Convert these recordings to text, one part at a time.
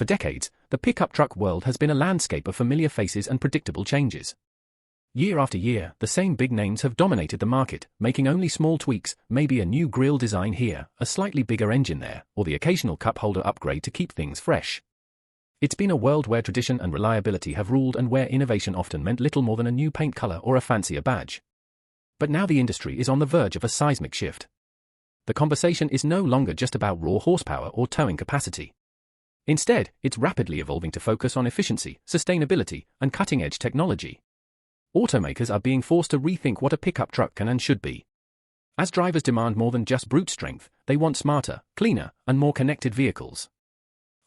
For decades, the pickup truck world has been a landscape of familiar faces and predictable changes. Year after year, the same big names have dominated the market, making only small tweaks, maybe a new grille design here, a slightly bigger engine there, or the occasional cup holder upgrade to keep things fresh. It's been a world where tradition and reliability have ruled and where innovation often meant little more than a new paint color or a fancier badge. But now the industry is on the verge of a seismic shift. The conversation is no longer just about raw horsepower or towing capacity. Instead, it's rapidly evolving to focus on efficiency, sustainability, and cutting-edge technology. Automakers are being forced to rethink what a pickup truck can and should be. As drivers demand more than just brute strength, they want smarter, cleaner, and more connected vehicles.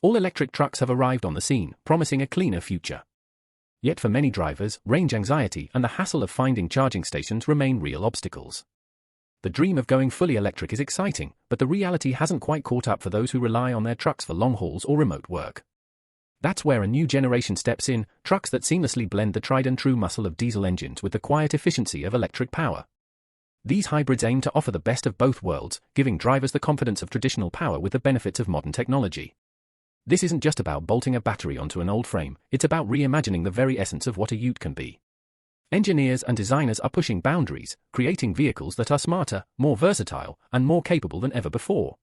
All-electric trucks have arrived on the scene, promising a cleaner future. Yet for many drivers, range anxiety and the hassle of finding charging stations remain real obstacles. The dream of going fully electric is exciting, but the reality hasn't quite caught up for those who rely on their trucks for long hauls or remote work. That's where a new generation steps in, trucks that seamlessly blend the tried-and-true muscle of diesel engines with the quiet efficiency of electric power. These hybrids aim to offer the best of both worlds, giving drivers the confidence of traditional power with the benefits of modern technology. This isn't just about bolting a battery onto an old frame, it's about reimagining the very essence of what a ute can be. Engineers and designers are pushing boundaries, creating vehicles that are smarter, more versatile, and more capable than ever before.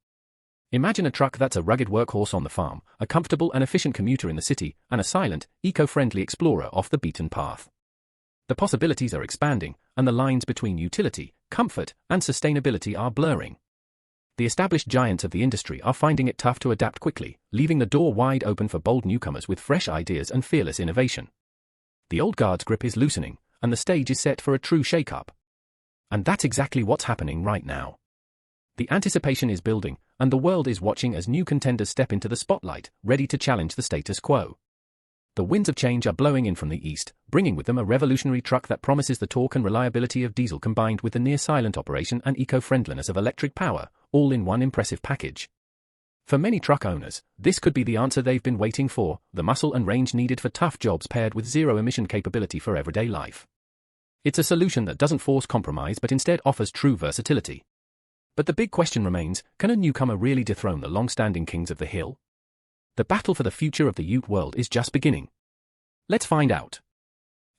Imagine a truck that's a rugged workhorse on the farm, a comfortable and efficient commuter in the city, and a silent, eco-friendly explorer off the beaten path. The possibilities are expanding, and the lines between utility, comfort, and sustainability are blurring. The established giants of the industry are finding it tough to adapt quickly, leaving the door wide open for bold newcomers with fresh ideas and fearless innovation. The old guard's grip is loosening, and the stage is set for a true shake-up. And that's exactly what's happening right now. The anticipation is building, and the world is watching as new contenders step into the spotlight, ready to challenge the status quo. The winds of change are blowing in from the east, bringing with them a revolutionary truck that promises the torque and reliability of diesel combined with the near-silent operation and eco-friendliness of electric power, all in one impressive package. For many truck owners, this could be the answer they've been waiting for, the muscle and range needed for tough jobs paired with zero-emission capability for everyday life. It's a solution that doesn't force compromise but instead offers true versatility. But the big question remains, can a newcomer really dethrone the long-standing kings of the hill? The battle for the future of the ute world is just beginning. Let's find out.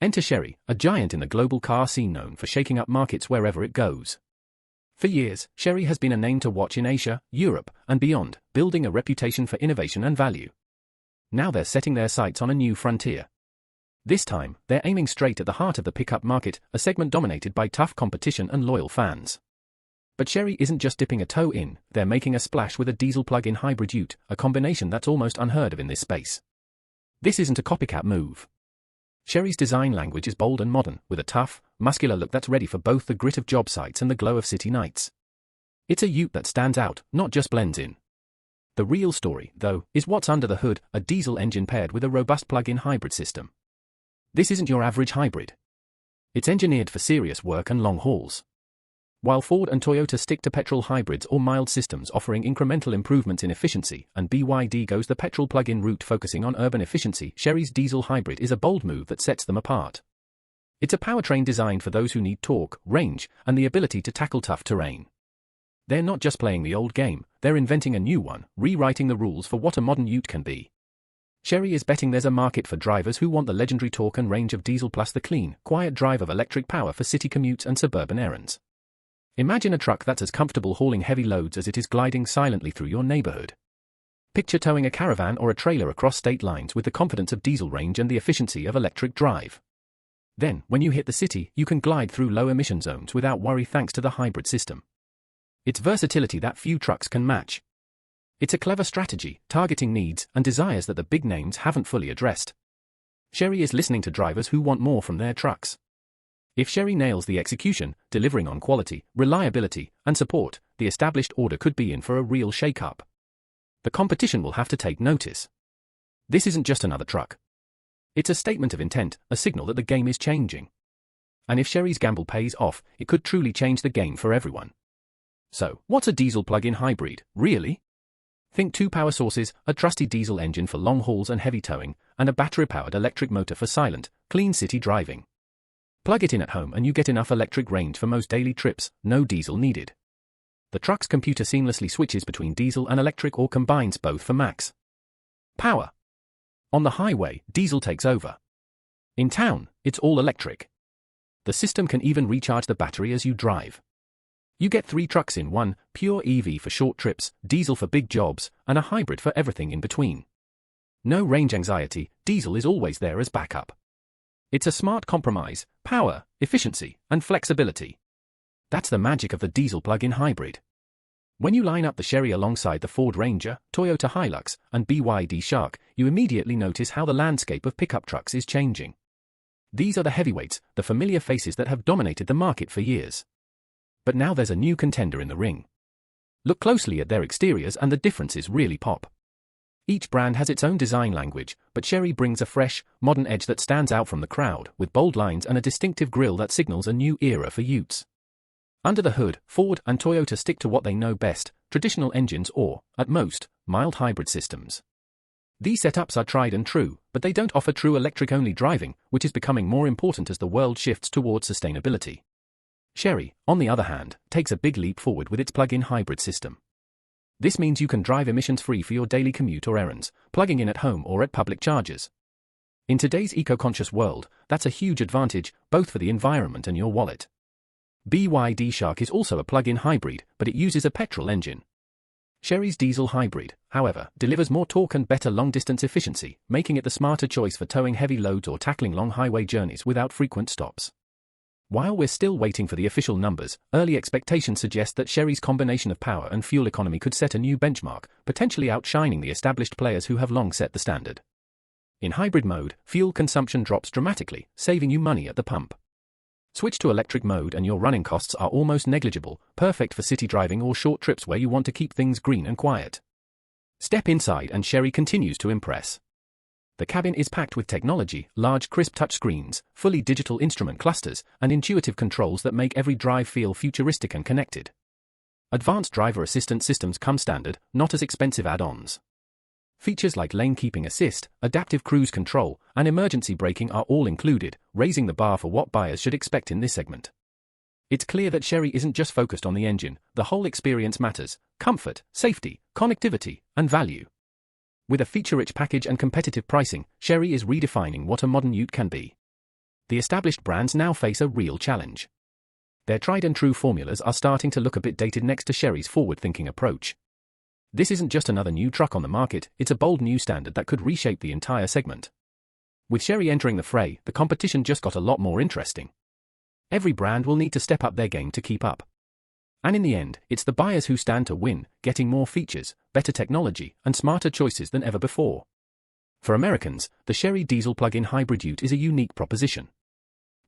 Enter Chery, a giant in the global car scene known for shaking up markets wherever it goes. For years, Chery has been a name to watch in Asia, Europe, and beyond, building a reputation for innovation and value. Now they're setting their sights on a new frontier. This time, they're aiming straight at the heart of the pickup market, a segment dominated by tough competition and loyal fans. But Chery isn't just dipping a toe in, they're making a splash with a diesel plug-in hybrid ute, a combination that's almost unheard of in this space. This isn't a copycat move. Chery's design language is bold and modern, with a tough, muscular look that's ready for both the grit of job sites and the glow of city nights. It's a ute that stands out, not just blends in. The real story, though, is what's under the hood, a diesel engine paired with a robust plug-in hybrid system. This isn't your average hybrid. It's engineered for serious work and long hauls. While Ford and Toyota stick to petrol hybrids or mild systems offering incremental improvements in efficiency, and BYD goes the petrol plug-in route focusing on urban efficiency, Chery's diesel hybrid is a bold move that sets them apart. It's a powertrain designed for those who need torque, range, and the ability to tackle tough terrain. They're not just playing the old game, they're inventing a new one, rewriting the rules for what a modern ute can be. Chery is betting there's a market for drivers who want the legendary torque and range of diesel plus the clean, quiet drive of electric power for city commutes and suburban errands. Imagine a truck that's as comfortable hauling heavy loads as it is gliding silently through your neighborhood. Picture towing a caravan or a trailer across state lines with the confidence of diesel range and the efficiency of electric drive. Then, when you hit the city, you can glide through low-emission zones without worry thanks to the hybrid system. It's versatility that few trucks can match. It's a clever strategy, targeting needs and desires that the big names haven't fully addressed. Chery is listening to drivers who want more from their trucks. If Chery nails the execution, delivering on quality, reliability, and support, the established order could be in for a real shake-up. The competition will have to take notice. This isn't just another truck. It's a statement of intent, a signal that the game is changing. And if Chery's gamble pays off, it could truly change the game for everyone. So, what's a diesel plug-in hybrid, really? Think two power sources, a trusty diesel engine for long hauls and heavy towing, and a battery-powered electric motor for silent, clean city driving. Plug it in at home and you get enough electric range for most daily trips, no diesel needed. The truck's computer seamlessly switches between diesel and electric or combines both for max power. On the highway, diesel takes over. In town, it's all electric. The system can even recharge the battery as you drive. You get 3 trucks in one: pure EV for short trips, diesel for big jobs, and a hybrid for everything in between. No range anxiety, diesel is always there as backup. It's a smart compromise: power, efficiency, and flexibility. That's the magic of the diesel plug-in hybrid. When you line up the Chery alongside the Ford Ranger, Toyota Hilux, and BYD Shark, you immediately notice how the landscape of pickup trucks is changing. These are the heavyweights, the familiar faces that have dominated the market for years. But now there's a new contender in the ring. Look closely at their exteriors and the differences really pop. Each brand has its own design language, but Chery brings a fresh, modern edge that stands out from the crowd, with bold lines and a distinctive grille that signals a new era for utes. Under the hood, Ford and Toyota stick to what they know best: traditional engines or, at most, mild hybrid systems. These setups are tried and true, but they don't offer true electric-only driving, which is becoming more important as the world shifts towards sustainability. Chery, on the other hand, takes a big leap forward with its plug-in hybrid system. This means you can drive emissions-free for your daily commute or errands, plugging in at home or at public chargers. In today's eco-conscious world, that's a huge advantage, both for the environment and your wallet. BYD Shark is also a plug-in hybrid, but it uses a petrol engine. Chery's diesel hybrid, however, delivers more torque and better long-distance efficiency, making it the smarter choice for towing heavy loads or tackling long highway journeys without frequent stops. While we're still waiting for the official numbers, early expectations suggest that Chery's combination of power and fuel economy could set a new benchmark, potentially outshining the established players who have long set the standard. In hybrid mode, fuel consumption drops dramatically, saving you money at the pump. Switch to electric mode and your running costs are almost negligible, perfect for city driving or short trips where you want to keep things green and quiet. Step inside and Chery continues to impress. The cabin is packed with technology: large crisp touchscreens, fully digital instrument clusters, and intuitive controls that make every drive feel futuristic and connected. Advanced driver assistance systems come standard, not as expensive add-ons. Features like lane keeping assist, adaptive cruise control, and emergency braking are all included, raising the bar for what buyers should expect in this segment. It's clear that Chery isn't just focused on the engine; the whole experience matters: comfort, safety, connectivity, and value. With a feature-rich package and competitive pricing, Chery is redefining what a modern ute can be. The established brands now face a real challenge. Their tried-and-true formulas are starting to look a bit dated next to Chery's forward-thinking approach. This isn't just another new truck on the market, it's a bold new standard that could reshape the entire segment. With Chery entering the fray, the competition just got a lot more interesting. Every brand will need to step up their game to keep up. And in the end, it's the buyers who stand to win, getting more features, better technology, and smarter choices than ever before. For Americans, the Chery diesel plug-in hybrid ute is a unique proposition.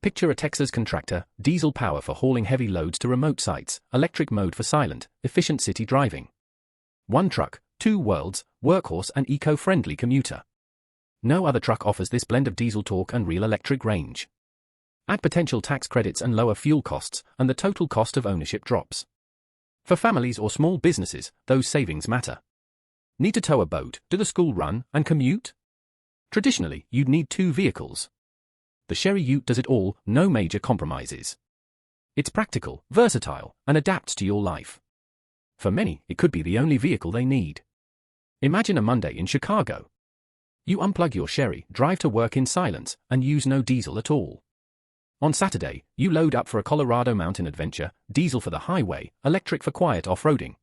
Picture a Texas contractor: diesel power for hauling heavy loads to remote sites, electric mode for silent, efficient city driving. One truck, two worlds: workhorse and eco-friendly commuter. No other truck offers this blend of diesel torque and real electric range. Add potential tax credits and lower fuel costs, and the total cost of ownership drops. For families or small businesses, those savings matter. Need to tow a boat, do the school run, and commute? Traditionally, you'd need 2 vehicles. The Chery ute does it all, no major compromises. It's practical, versatile, and adapts to your life. For many, it could be the only vehicle they need. Imagine a Monday in Chicago. You unplug your Chery, drive to work in silence, and use no diesel at all. On Saturday, you load up for a Colorado mountain adventure: diesel for the highway, electric for quiet off-roading.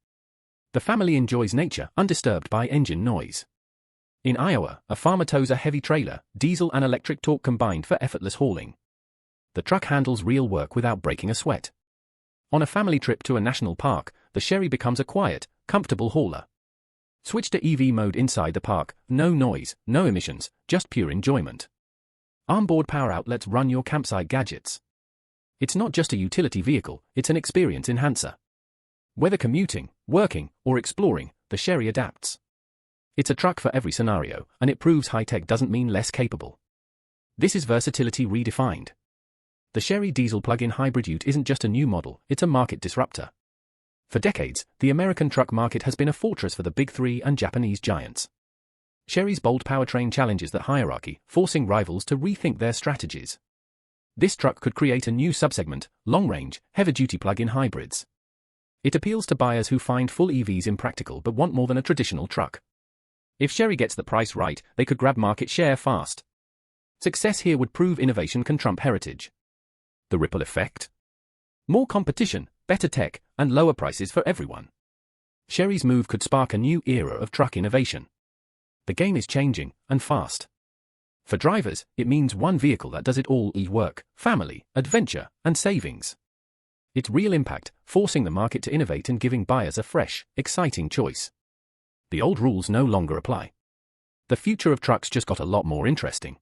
The family enjoys nature, undisturbed by engine noise. In Iowa, a farmer tows a heavy trailer: diesel and electric torque combined for effortless hauling. The truck handles real work without breaking a sweat. On a family trip to a national park, the Chery becomes a quiet, comfortable hauler. Switch to EV mode inside the park: no noise, no emissions, just pure enjoyment. Onboard power outlets run your campsite gadgets. It's not just a utility vehicle, it's an experience enhancer. Whether commuting, working, or exploring, the Chery adapts. It's a truck for every scenario, and it proves high-tech doesn't mean less capable. This is versatility redefined. The Chery diesel plug-in hybrid ute isn't just a new model, it's a market disruptor. For decades, the American truck market has been a fortress for the Big Three and Japanese giants. Chery's bold powertrain challenges that hierarchy, forcing rivals to rethink their strategies. This truck could create a new subsegment: long-range, heavy-duty plug-in hybrids. It appeals to buyers who find full EVs impractical but want more than a traditional truck. If Chery gets the price right, they could grab market share fast. Success here would prove innovation can trump heritage. The ripple effect? More competition, better tech, and lower prices for everyone. Chery's move could spark a new era of truck innovation. The game is changing, and fast. For drivers, it means one vehicle that does it all: work, family, adventure, and savings. Its real impact, forcing the market to innovate and giving buyers a fresh, exciting choice. The old rules no longer apply. The future of trucks just got a lot more interesting.